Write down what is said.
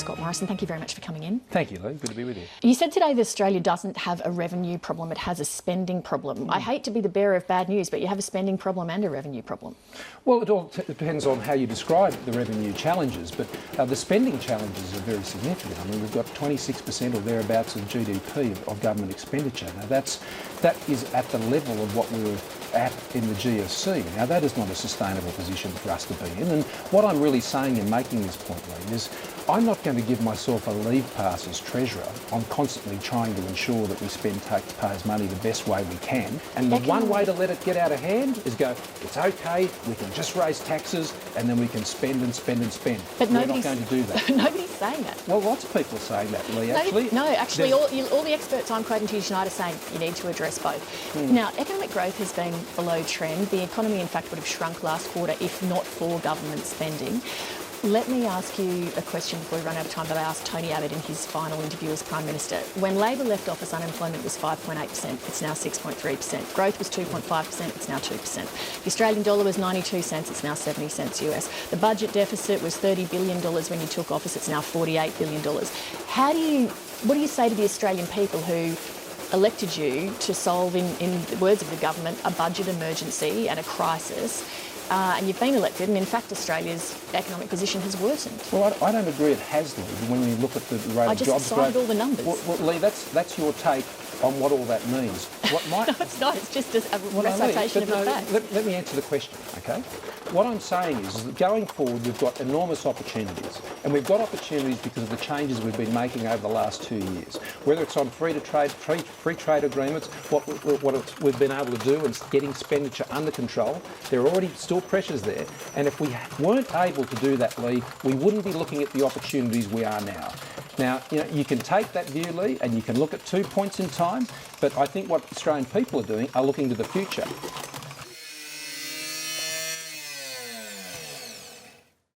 Scott Morrison, thank you very much for coming in. Thank you, Lee. Good to be with you. You said today that Australia doesn't have a revenue problem, it has a spending problem. I hate to be the bearer of bad news, but you have a spending problem and a revenue problem. Well, it all depends on how you describe the revenue challenges, but the spending challenges are very significant. I mean, we've got 26% or thereabouts of GDP of government expenditure. Now, that is at the level of what we were at in the GFC. Now, that is not a sustainable position for us to be in. And what I'm really saying in making this point, Lee, is I'm not going to give myself a leave pass as Treasurer. I'm constantly trying to ensure that we spend taxpayers' money the best way we can. And the one way to let it get out of hand is go, it's okay, we can just raise taxes and then we can spend and spend and spend. But we're not going to do that. Nobody's saying that. Well, lots of people are saying that, Lee, actually. Actually, all the experts I'm quoting to you tonight are saying you need to address both. Now, economic growth has been below trend. The economy, in fact, would have shrunk last quarter if not for government spending. Let me ask you a question before we run out of time that I asked Tony Abbott in his final interview as Prime Minister. When Labor left office, unemployment was 5.8%. It's now 6.3%. Growth was 2.5%. It's now 2%. The Australian dollar was 92 cents. It's now 70 cents US. The budget deficit was $30 billion when you took office. It's now $48 billion. What do you say to the Australian people who elected you to solve, in the words of the government, a budget emergency and a crisis? And you've been elected, and in fact Australia's economic position has worsened. Well, I don't agree it has, Lee, when you look at the rate I of just jobs cited growth. all the numbers. Well, Lee, that's your take on what all that means. What might... No, it's not. It's just a recitation of the facts. Let me answer the question, okay? What I'm saying is that going forward, we've got enormous opportunities. And we've got opportunities because of the changes we've been making over the last 2 years. Whether it's on free trade agreements, what we've been able to do and getting expenditure under control, there are already still pressures there. And if we weren't able to do that, Lee, we wouldn't be looking at the opportunities we are now. Now, you can take that view, Lee, and you can look at 2 points in time, but I think what Australian people are doing are looking to the future.